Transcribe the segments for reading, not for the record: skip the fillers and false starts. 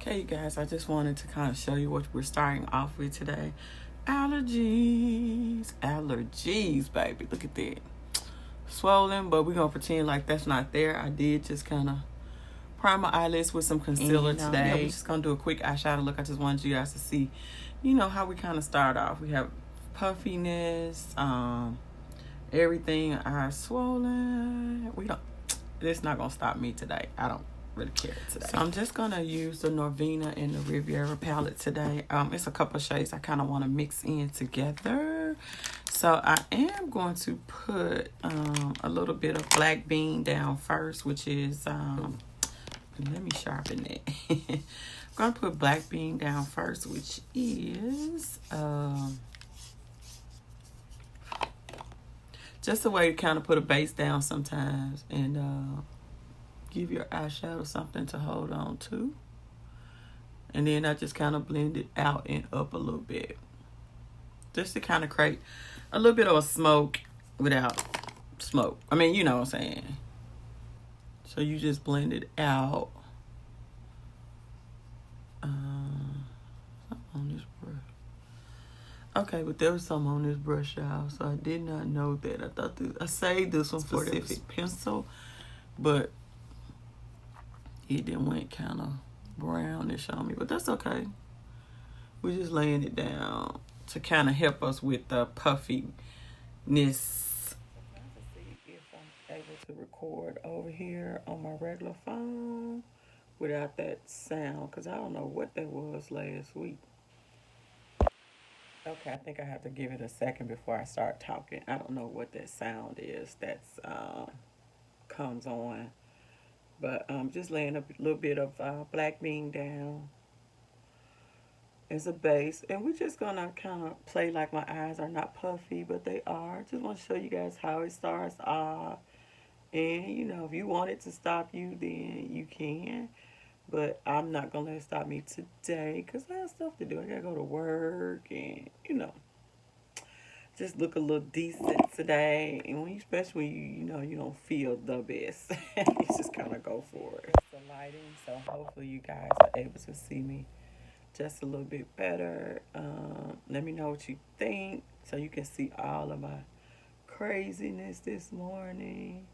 Okay, you guys, I just wanted to kind of show you what we're starting off with today. Allergies, baby. Look at that. Swollen, but we're going to pretend like that's not there. I did just kind of prime my eyelids with some concealer today. Yeah, we're just going to do a quick eyeshadow look. I just wanted you guys to see, how we kind of start off. We have puffiness, everything, eyes swollen. It's not going to stop me today. I don't really care today. So I'm just going to use the Norvina and the Riviera palette today. It's a couple of shades I kind of want to mix in together. So I am going to put a little bit of black bean down first, which is, let me sharpen it. I'm going to put black bean down first, which is just a way to kind of put a base down sometimes and give your eyeshadow something to hold on to. And then I just kind of blend it out and up a little bit. Just to kind of create a little bit of a smoke without smoke. I mean, you know what I'm saying. So you just blend it out. On this brush. Okay, but there was some on this brush, y'all. So I did not know that. I thought I saved this one for this pencil. But it then went kind of brownish on me, but that's okay. We're just laying it down to kind of help us with the puffiness. I'm trying to see if I'm able to record over here on my regular phone without that sound, because I don't know what that was last week. Okay, I think I have to give it a second before I start talking. I don't know what that sound is that's comes on. But just laying a little bit of black bean down as a base. And we're just going to kind of play like my eyes are not puffy, but they are. Just want to show you guys how it starts off. And, if you want it to stop you, then you can. But I'm not going to let it stop me today because I have stuff to do. I got to go to work and, just look a little decent today. And especially when you don't feel the best, you just kind of go for it. It's the lighting, so hopefully you guys are able to see me just a little bit better. Let me know what you think so you can see all of my craziness this morning.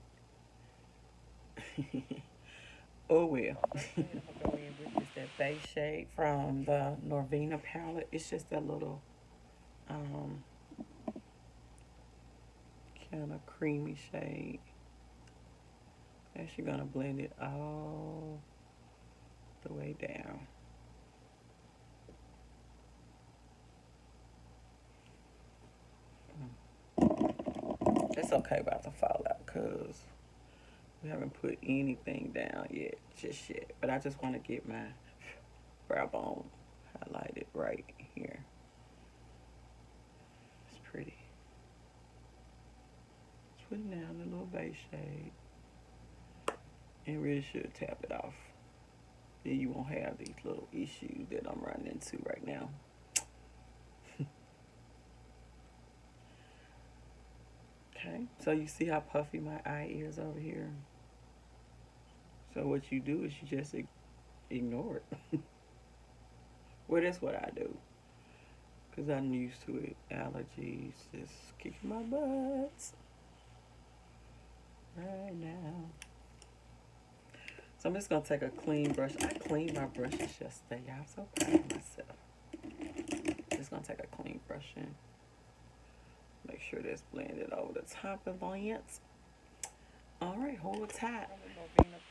Oh well. I'm gonna go in with that base shade from the Norvina palette. It's just that little kind of creamy shade. Actually gonna blend it all the way down. It's okay about to fall out because we haven't put anything down just yet. But I just want to get my brow bone highlighted right here. It's pretty. Put it down a little base shade. And really should tap it off. Then you won't have these little issues that I'm running into right now. Okay, so you see how puffy my eye is over here? So what you do is you just ignore it. Well, that's what I do. Because I'm used to it. Allergies just kicking my butt right now. So I'm just going to take a clean brush. I cleaned my brushes yesterday. I'm so proud of myself. Just going to take a clean brush in. Make sure that's blended over the top of the lens. All right, hold tight.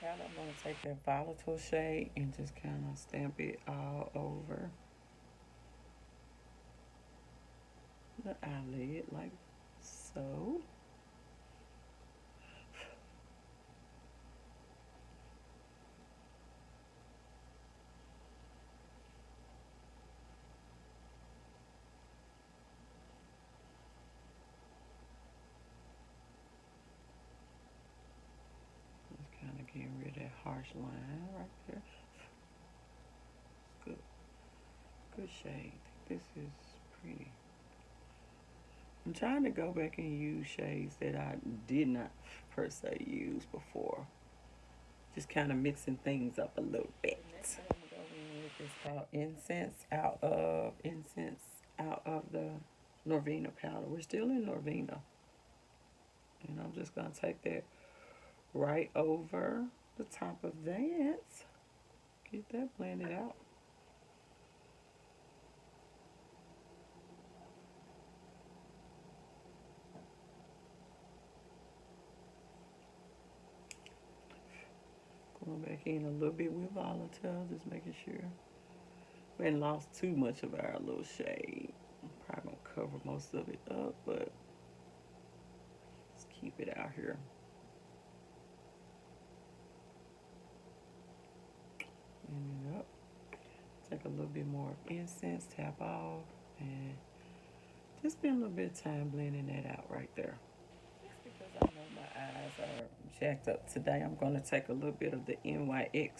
I'm going to take that volatile shade and just kind of stamp it all over the eyelid like so. Getting rid of that harsh line right there. Good shade. This is pretty. I'm trying to go back and use shades that I did not per se use before. Just kind of mixing things up a little bit. Next, I'm going to go in with called Incense out of the Norvina powder. We're still in Norvina. And I'm just going to take that right over the top of that. Get that blended out. Going back in a little bit with volatile, just making sure we hadn't lost too much of our little shade. I'm probably going to cover most of it up, but let's keep it out here. Blend it up. Take a little bit more of incense, tap off, and just spend a little bit of time blending that out right there. Just because I know my eyes are jacked up today, I'm going to take a little bit of the NYX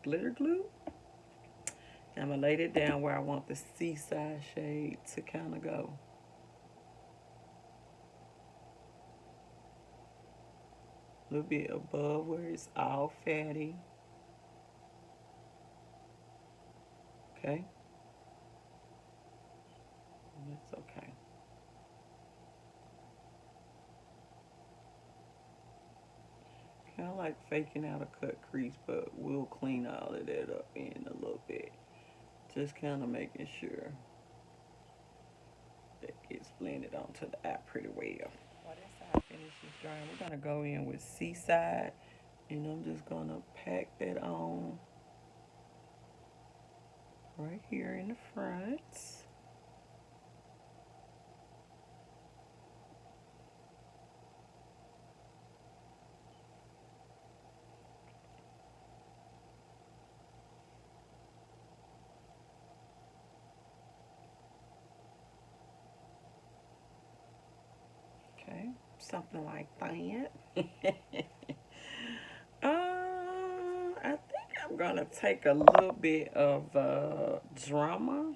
glitter glue. I'm going to lay it down where I want the seaside shade to kind of go. A little bit above where it's all fatty. Okay? That's okay. Kind of like faking out a cut crease, but we'll clean all of that up in a little bit. Just kind of making sure that gets blended onto the eye pretty well. While this side finishes drying, we're going to go in with Seaside, and I'm just going to pack that on right here in the front. Okay, something like that. I think I'm gonna take a little bit of drama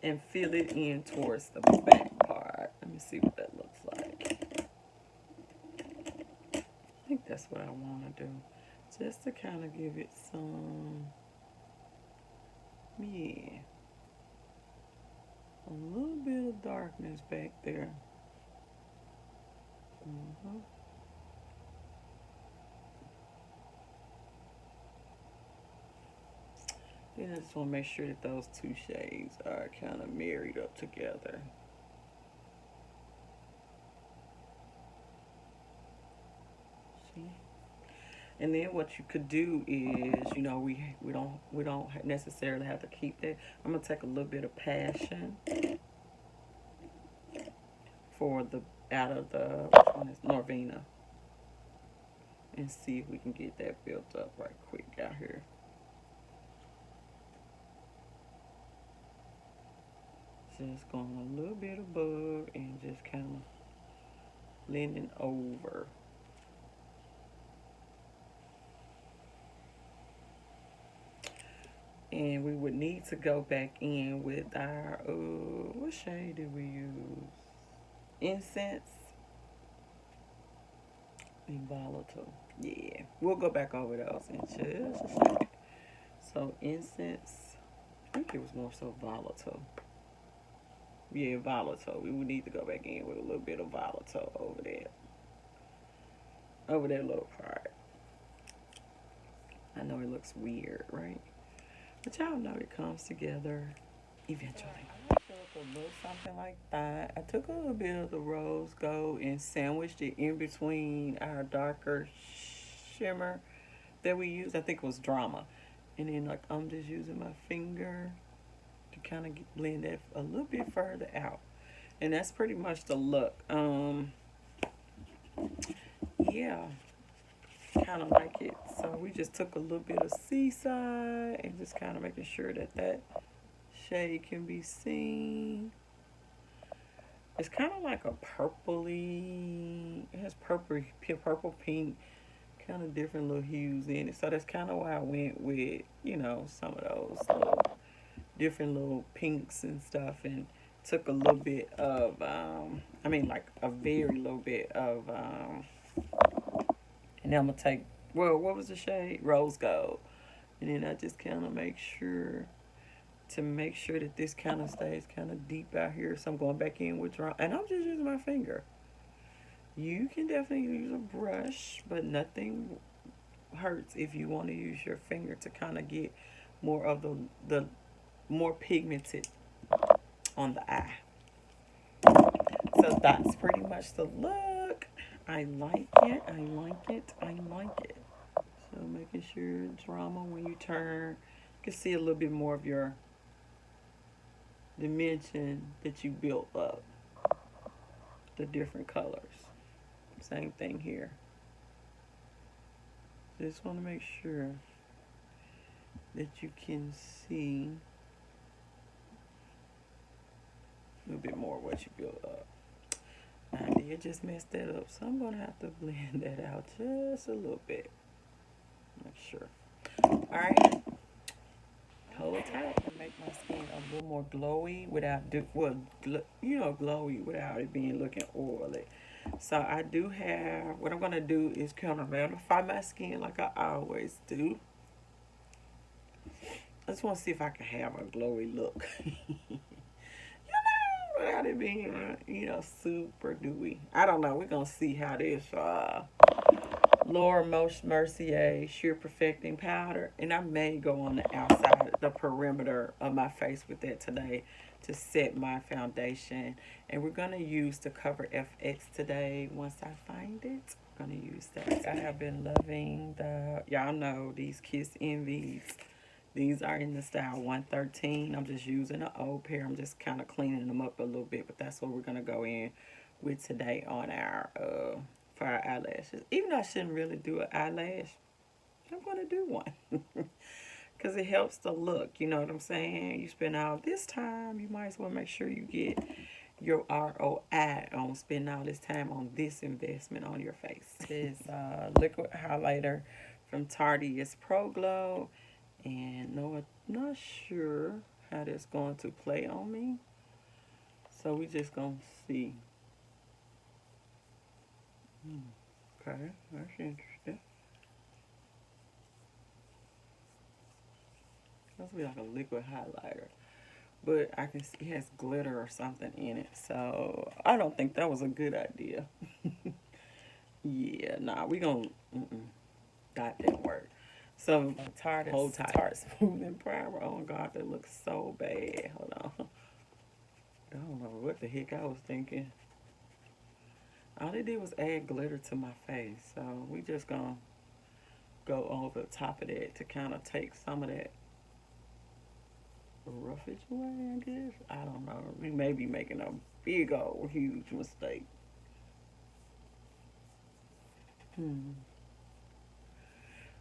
and fill it in towards the back part. Let me see what that looks like. I think that's what I want to do, just to kind of give it some, yeah, a little bit of darkness back there. Then I just want to make sure that those two shades are kind of married up together. See? And then what you could do is, you know, we don't necessarily have to keep that. I'm gonna take a little bit of passion for the out of the, which one is Norvina, and see if we can get that built up right quick out here. Just going a little bit above and just kind of blending over. And we would need to go back in with our, what shade did we use? Incense and volatile. Yeah, we'll go back over those in just a second. So incense, I think it was more so volatile. Yeah, volatile. We would need to go back in with a little bit of volatile over there. Over that little part. I know it looks weird, right? But y'all know it comes together eventually. I took a little something like that. I took a little bit of the rose gold and sandwiched it in between our darker shimmer that we used. I think it was Drama. And then like I'm just using my finger to kind of blend that a little bit further out. And that's pretty much the look. Yeah, kind of like it. So we just took a little bit of Seaside and just kind of making sure that that shade can be seen. It's kind of like a purpley, it has purple, pink, kind of different little hues in it. So that's kind of why I went with, you know, some of those little different little pinks and stuff, and took a little bit of, like a very little bit of, and then I'm going to take, well, what was the shade? Rose gold. And then I just kind of make sure that this kind of stays kind of deep out here. So I'm going back in with draw, and I'm just using my finger. You can definitely use a brush, but nothing hurts if you want to use your finger to kind of get more of the more pigmented on the eye. So that's pretty much the look. I like it. I like it. I like it. So making sure drama when you turn, you can see a little bit more of your dimension that you built up. The different colors. Same thing here. Just want to make sure that you can see a little bit more of what you built up. I did just mess that up, so I'm going to have to blend that out just a little bit. Make sure. Alright. Hold tight and make my skin a little more glowy without, glowy without it being looking oily. So I do have, what I'm going to do is kind of mattify my skin like I always do. I just want to see if I can have a glowy look. Without it being, super dewy. I don't know. We're going to see how this Laura Mercier Sheer Perfecting Powder. And I may go on the outside, the perimeter of my face with that today to set my foundation. And we're going to use the Cover FX today. Once I find it, I'm going to use that. I have been loving y'all know, these Kiss Envies. These are in the style 113. I'm just using an old pair. I'm just kind of cleaning them up a little bit. But that's what we're going to go in with today on our, for our eyelashes. Even though I shouldn't really do an eyelash, I'm going to do one. Because it helps the look. You know what I'm saying? You spend all this time, you might as well make sure you get your ROI on spending all this time on this investment on your face. This liquid highlighter from Tarte's Pro Glow. And no, I'm not sure how that's going to play on me. So we just going to see. Okay, that's interesting. That's be like a liquid highlighter. But I can see it has glitter or something in it. So I don't think that was a good idea. Yeah, nah, we going to, that didn't work. So, Tarte Smoothing Primer. Oh, God, that looks so bad. Hold on. I don't know what the heck I was thinking. All they did was add glitter to my face. So, we just going to go over the top of that to kind of take some of that roughage away, I guess. I don't know. We may be making a big old, huge mistake.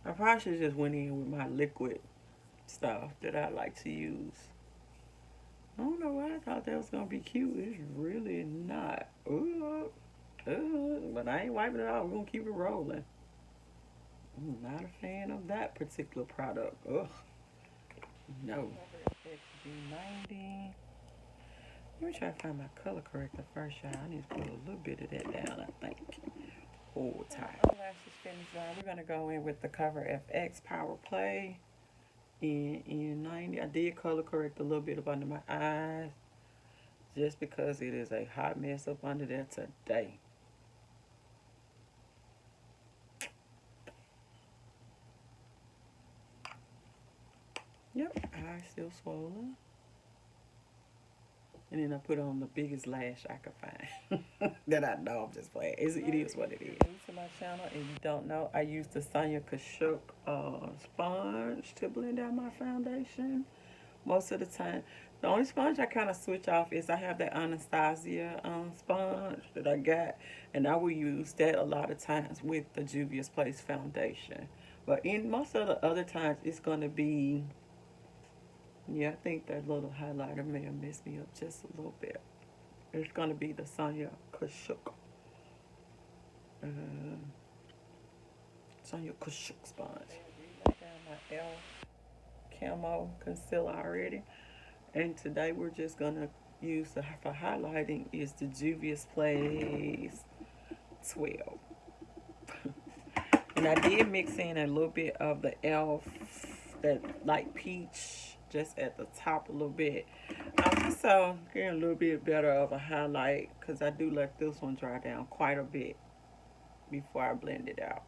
I probably should just went in with my liquid stuff that I like to use. I don't know why I thought that was going to be cute. It's really not. But I ain't wiping it off. We're going to keep it rolling. I'm not a fan of that particular product. Ugh. No. XG90. Let me try to find my color corrector first, y'all. I need to put a little bit of that down, I think. Hold tight. Lashes finished, y'all. We're going to go in with the Cover FX Power Play in 90. I did color correct a little bit up under my eyes just because it is a hot mess up under there today. Yep, eyes still swollen. And then I put on the biggest lash I could find. That I know, I'm just playing. It is what it is. New to my channel, if you don't know, I use the Sonia Kashuk sponge to blend out my foundation most of the time. The only sponge I kind of switch off is I have that Anastasia sponge that I got. And I will use that a lot of times with the Juvia's Place foundation. But in most of the other times, it's going to be... Yeah, I think that little highlighter may have messed me up just a little bit. It's going to be the Sonia Kashuk. Sonia Kashuk sponge. I got my e.l.f. Camo concealer already. And today we're just going to use, for highlighting, is the Juvia's Place 12. And I did mix in a little bit of the e.l.f. that light peach just at the top a little bit. Just getting a little bit better of a highlight because I do let this one dry down quite a bit before I blend it out.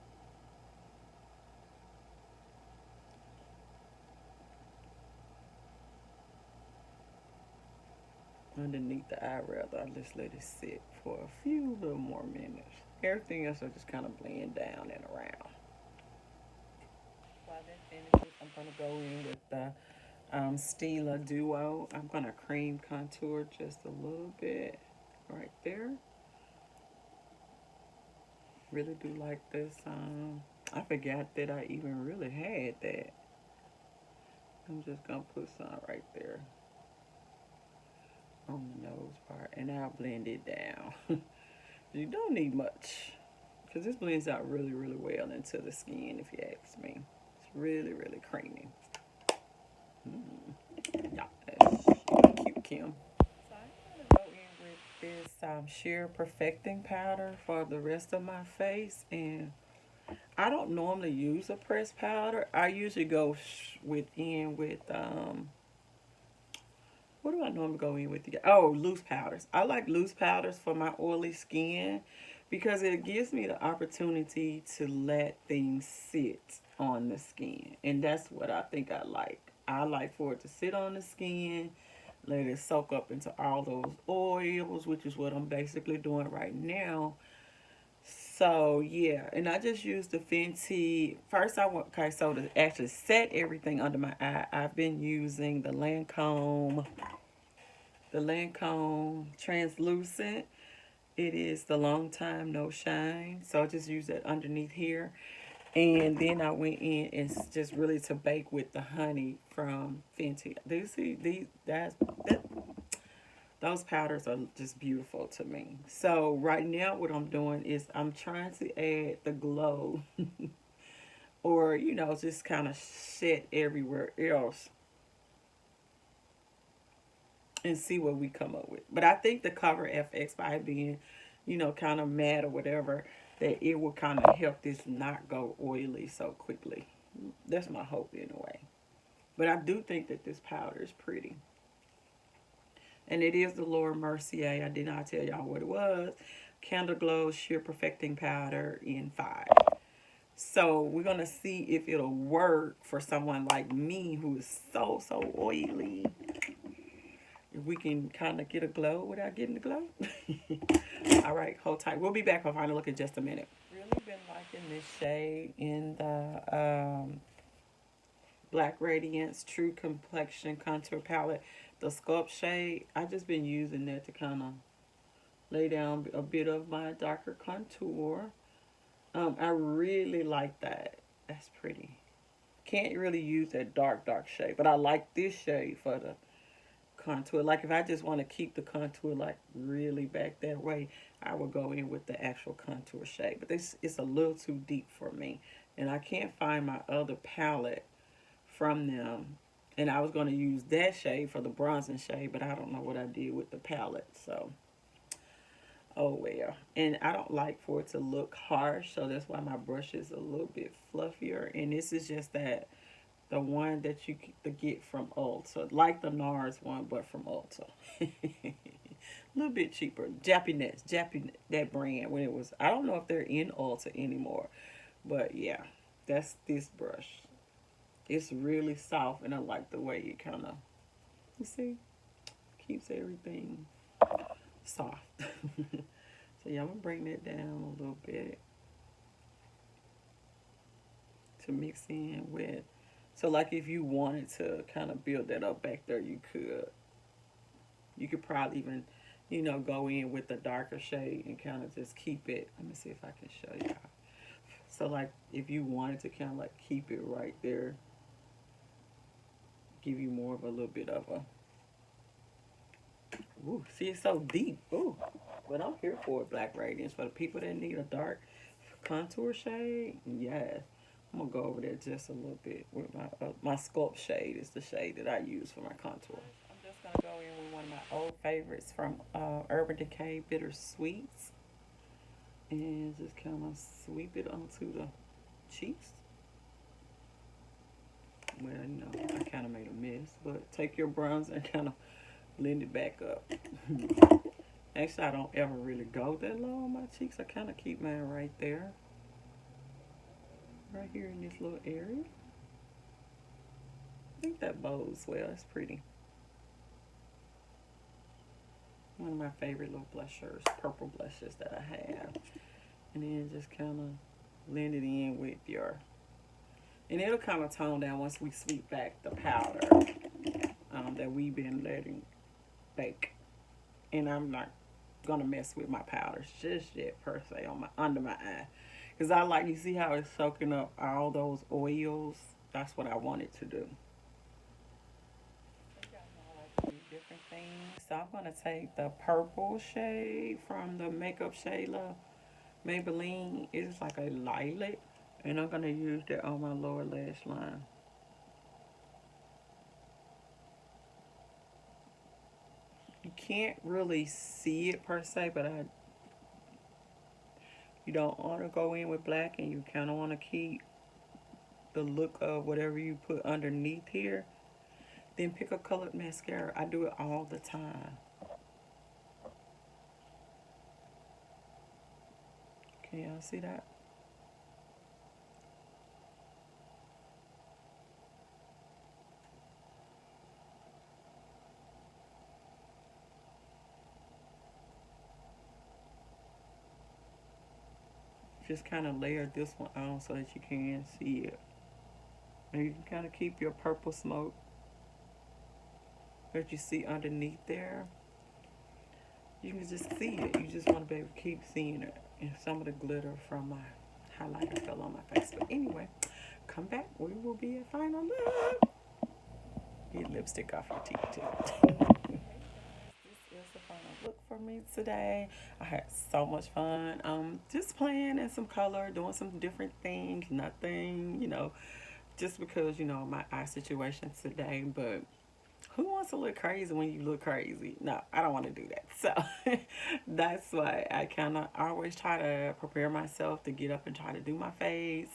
Underneath the eye, rather, I just let it sit for a few little more minutes. Everything else will just kind of blend down and around. While that finishes, I'm going to go in with the Stila Duo. I'm going to cream contour just a little bit right there. Really do like this. I forgot that I even really had that. I'm just going to put some right there on the nose part, and I'll blend it down. You don't need much because this blends out really, really well into the skin, if you ask me. It's really, really creamy. Yeah, that's cute, Kim. So I'm gonna go in with this sheer perfecting powder for the rest of my face, and I don't normally use a pressed powder. I usually go with what do I normally go in with? Oh, loose powders. I like loose powders for my oily skin because it gives me the opportunity to let things sit on the skin. And that's what I think I like. I like for it to sit on the skin, let it soak up into all those oils, which is what I'm basically doing right now. So yeah, and I just use the Fenty. First, okay. So to actually set everything under my eye, I've been using the Lancome translucent. It is the long time no shine. So I just use that underneath here. And then I went in and just really to bake with the honey from Fenty. Do you see these? Those powders are just beautiful to me. So right now what I'm doing is I'm trying to add the glow or, just kind of set everywhere else and see what we come up with. But I think the Cover FX by being, kind of matte or whatever, that it will kind of help this not go oily so quickly. That's my hope anyway. But I do think that this powder is pretty. And it is the Laura Mercier. I did not tell y'all what it was. Candle Glow Sheer Perfecting Powder in 5. So we're going to see if it'll work for someone like me who is so, so oily. If we can kind of get a glow without getting the glow. All right, hold tight. We'll be back for a final look in just a minute. Really been liking this shade in the Black Radiance True Complexion Contour Palette. The Sculpt shade. I've just been using that to kind of lay down a bit of my darker contour. I really like that. That's pretty. Can't really use that dark shade, but I like this shade for the contour. Like if I just want to keep the contour like really back that way, I would go in with the actual contour shade. But this is a little too deep for me, and I can't find my other palette from them. And I was going to use that shade for the bronzing shade, but I don't know what I did with the palette. So, oh well. And I don't like for it to look harsh, so that's why my brush is a little bit fluffier. And this is just the one that you get from Ulta, like the NARS one, but from Ulta. A little bit cheaper. Japanese, that brand when it was. I don't know if they're in Ulta anymore, but yeah, that's this brush. It's really soft, and I like the way it kind of, you see, keeps everything soft. So yeah, I'm gonna bring that down a little bit to mix in with. So like if you wanted to kind of build that up back there, you could. You could probably even, go in with the darker shade and kind of just keep it. Let me see if I can show y'all. So like if you wanted to kind of like keep it right there, give you more of a little bit of a. Ooh, see, it's so deep. Ooh, but I'm here for it, Black Radiance. For the people that need a dark contour shade, yes. I'm gonna go over there just a little bit with my Sculpt shade is the shade that I use for my contour. I'm just gonna go in with one of my old favorites from Urban Decay, Bitter Sweets, and just kind of sweep it onto the cheeks. Well, you know, I kind of made a mess, but take your bronzer and kind of blend it back up. Actually, I don't ever really go that low on my cheeks. I kind of keep mine right there. Right here in this little area. I think that bows well. It's pretty. One of my favorite little blushers, purple blushes that I have. And then just kind of blend it in with your... And it'll kind of tone down once we sweep back the powder that we've been letting bake. And I'm not gonna mess with my powders just yet per se on my under my eye, because I like, you see how it's soaking up all those oils. That's what I wanted to do. Different things. So I'm gonna take the purple shade from the Makeup Shayla Maybelline. It's like a lilac, and I'm gonna use that on my lower lash line. You can't really see it per se, but you don't want to go in with black, and you kind of want to keep the look of whatever you put underneath here. Then pick a colored mascara. I do it all the time. Can y'all see that? Just kind of layer this one on so that you can see it. And you can kind of keep your purple smoke that you see underneath there. You can just see it. You just want to be able to keep seeing it. And some of the glitter from my highlighter fell on my face. But anyway, come back. We will be at final look. Get lipstick off your teeth too. This is the final look for me today. I had so much fun. Just playing in some color, doing some different things. Nothing, just because, my eye situation today. But who wants to look crazy when you look crazy? No, I don't want to do that. So that's why I kind of always try to prepare myself to get up and try to do my face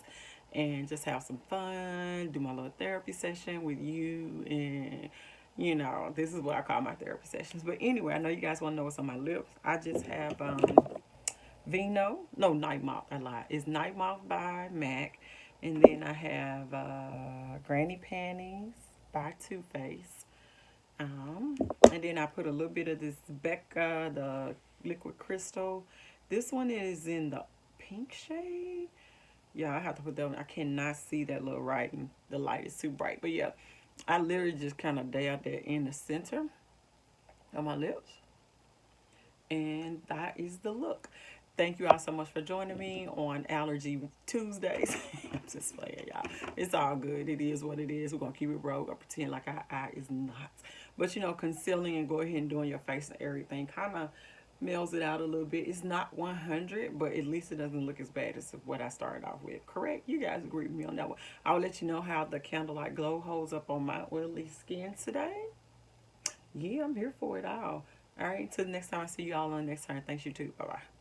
and just have some fun, do my little therapy session with you. And, this is what I call my therapy sessions. But anyway, I know you guys want to know what's on my lips. I just have Night Moth. I lied. It's Night Moth by MAC. And then I have Granny Panties by Too Faced. And then I put a little bit of this Becca, the liquid crystal. This one is in the pink shade. Yeah, I have to put that one. I cannot see that little writing. The light is too bright. But yeah, I literally just kind of dabbed that in the center of my lips. And that is the look. Thank you all so much for joining me on Allergy Tuesdays. I'm just playing, y'all. It's all good. It is what it is. We're going to keep it rogue. I pretend like our eye is not. But, concealing and go ahead and doing your face and everything kind of melts it out a little bit. It's not 100, but at least it doesn't look as bad as what I started off with. Correct? You guys agree with me on that one. I'll let you know how the Candlelight Glow holds up on my oily skin today. Yeah, I'm here for it all. All right, until next time, I see you all on the next time. Thanks, you too. Bye-bye.